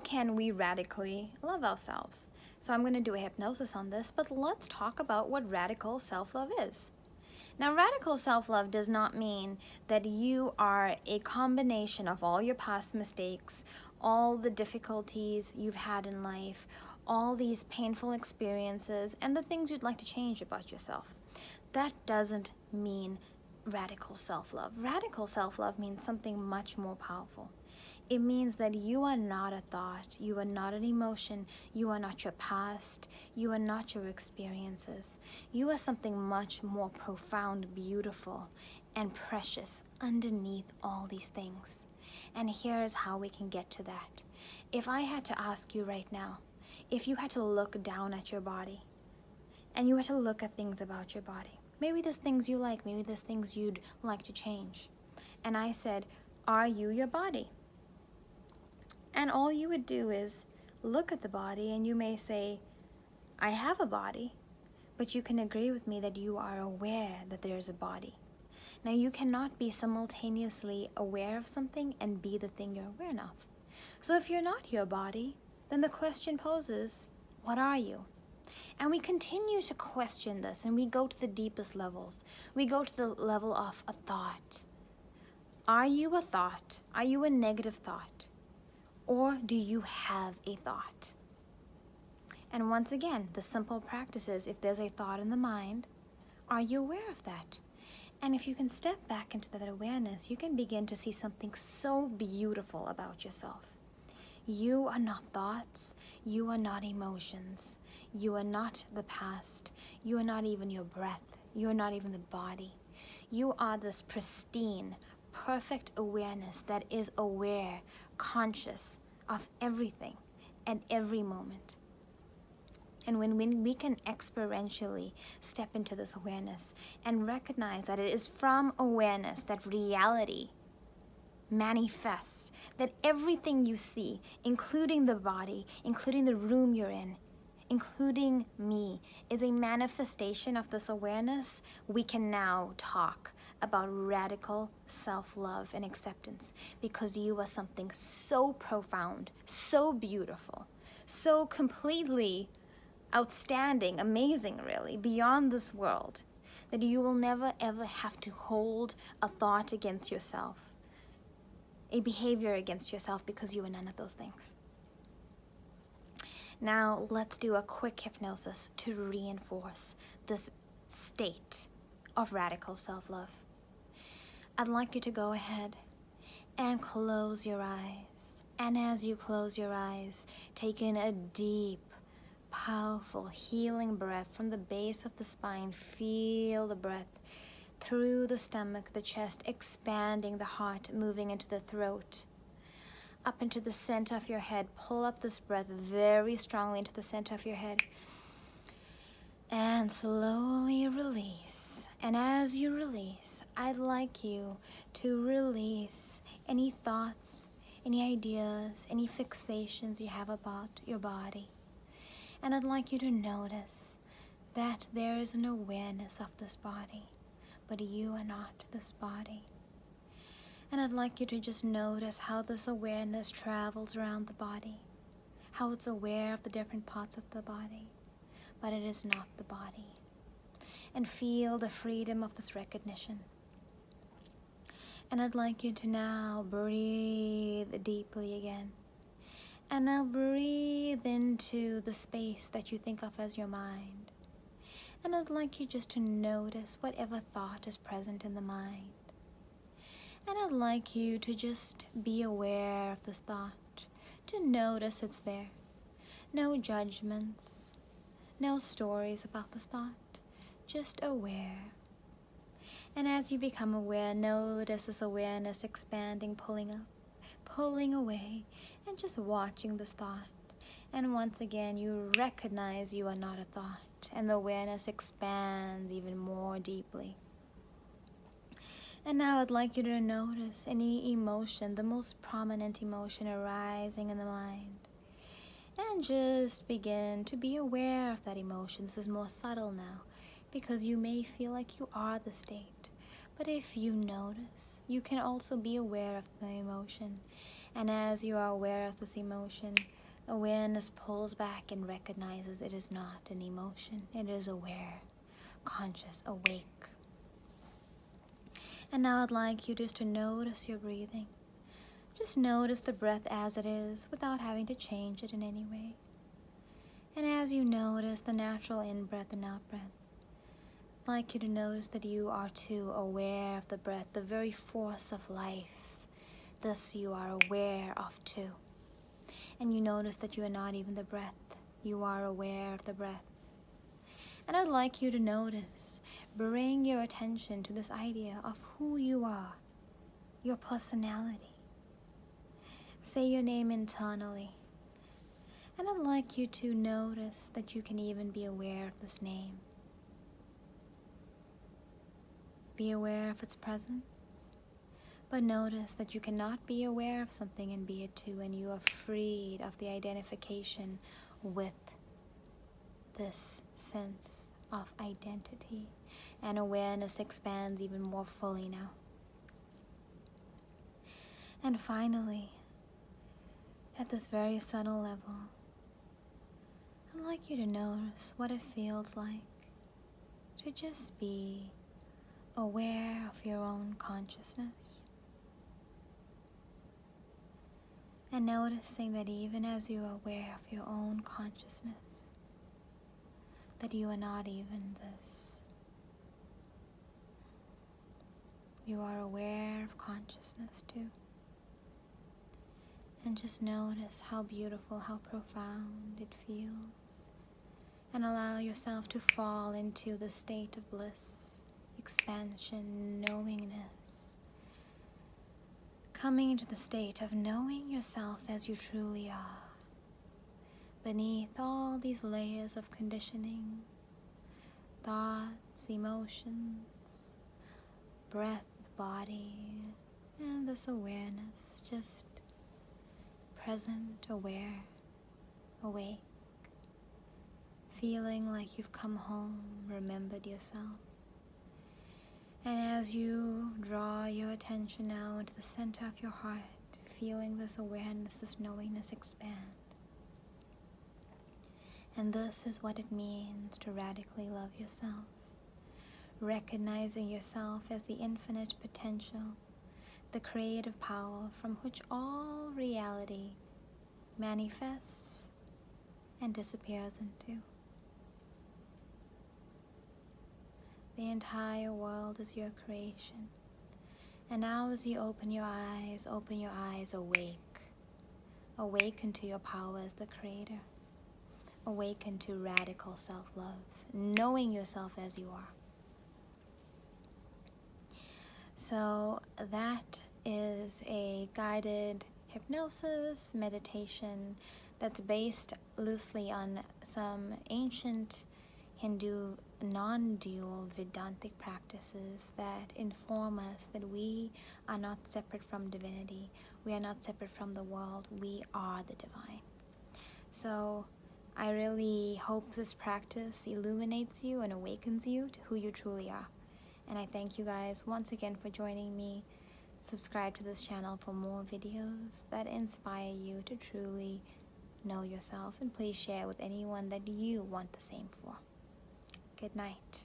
can we radically love ourselves? So I'm going to do a hypnosis on this, but let's talk about what radical self-love is. Now, radical self-love does not mean that you are a combination of all your past mistakes, all the difficulties you've had in life, all these painful experiences, and the things you'd like to change about yourself. That doesn't mean radical self-love. Radical self-love means something much more powerful. It means that you are not a thought, you are not an emotion, you are not your past, you are not your experiences. You are something much more profound, beautiful, and precious underneath all these things. And here's how we can get to that. If I had to ask you right now, if you had to look down at your body, and you had to look at things about your body, maybe there's things you like, maybe there's things you'd like to change. And I said, are you your body? And all you would do is look at the body and you may say, I have a body, but you can agree with me that you are aware that there's a body. Now you cannot be simultaneously aware of something and be the thing you're aware of. So if you're not your body, then the question poses, what are you? And we continue to question this, and we go to the deepest levels. We go to the level of a thought. Are you a thought? Are you a negative thought? Or do you have a thought? And once again, the simple practice is, if there's a thought in the mind, are you aware of that? And if you can step back into that awareness, you can begin to see something so beautiful about yourself. You are not thoughts, you are not emotions, you are not the past, you are not even your breath, you are not even the body. You are this pristine, perfect awareness that is aware, conscious of everything at every moment. And when we can experientially step into this awareness and recognize that it is from awareness that reality manifests, that everything you see, including the body, including the room you're in, including me, is a manifestation of this awareness, we can now talk about radical self-love and acceptance, because you are something so profound, so beautiful, so completely outstanding, amazing really, beyond this world, that you will never ever have to hold a thought against yourself, a behavior against yourself, because you are none of those things. Now let's do a quick hypnosis to reinforce this state of radical self-love. I'd like you to go ahead and close your eyes. And as you close your eyes, take in a deep, powerful, healing breath from the base of the spine. Feel the breath through the stomach, the chest, expanding the heart, moving into the throat, up into the center of your head. Pull up this breath very strongly into the center of your head. And slowly release. And as you release, I'd like you to release any thoughts, any ideas, any fixations you have about your body. And I'd like you to notice that there is an awareness of this body, but you are not this body. And I'd like you to just notice how this awareness travels around the body, how it's aware of the different parts of the body, but it is not the body. And feel the freedom of this recognition. And I'd like you to now breathe deeply again. And now breathe into the space that you think of as your mind. And I'd like you just to notice whatever thought is present in the mind. And I'd like you to just be aware of this thought, to notice it's there. No judgments, no stories about this thought, just aware. And as you become aware, notice this awareness expanding, pulling up, pulling away, and just watching this thought. And once again, you recognize you are not a thought, and the awareness expands even more deeply. And now I'd like you to notice any emotion, the most prominent emotion arising in the mind. And just begin to be aware of that emotion. This is more subtle now, because you may feel like you are the state. But if you notice, you can also be aware of the emotion. And as you are aware of this emotion, awareness pulls back and recognizes it is not an emotion. It is aware, conscious, awake. And now I'd like you just to notice your breathing. Just notice the breath as it is without having to change it in any way. And as you notice the natural in-breath and out-breath, I'd like you to notice that you are too aware of the breath, the very force of life. This you are aware of too. And you notice that you are not even the breath. You are aware of the breath. And I'd like you to notice, bring your attention to this idea of who you are, your personality. Say your name internally. And I'd like you to notice that you can even be aware of this name. Be aware of its presence. But notice that you cannot be aware of something and be it too, and you are freed of the identification with this sense of identity. And awareness expands even more fully now. And finally, at this very subtle level, I'd like you to notice what it feels like to just be aware of your own consciousness. And noticing that even as you are aware of your own consciousness, that you are not even this. You are aware of consciousness too. And just notice how beautiful, how profound it feels. And allow yourself to fall into the state of bliss, expansion, knowingness. Coming into the state of knowing yourself as you truly are, beneath all these layers of conditioning, thoughts, emotions, breath, body, and this awareness, just present, aware, awake, feeling like you've come home, remembered yourself. And as you draw your attention now into the center of your heart, feeling this awareness, this knowingness expand. And this is what it means to radically love yourself. Recognizing yourself as the infinite potential, the creative power from which all reality manifests and disappears into. The entire world is your creation. And now as you open your eyes awake. Awaken to your power as the creator. Awaken to radical self-love, knowing yourself as you are. So that is a guided hypnosis meditation that's based loosely on some ancient Hindu non-dual Vedantic practices that inform us that we are not separate from divinity. We are not separate from the world. We are the divine. So I really hope this practice illuminates you and awakens you to who you truly are. And I thank you guys once again for joining me. Subscribe to this channel for more videos that inspire you to truly know yourself. And please share with anyone that you want the same for. Good night.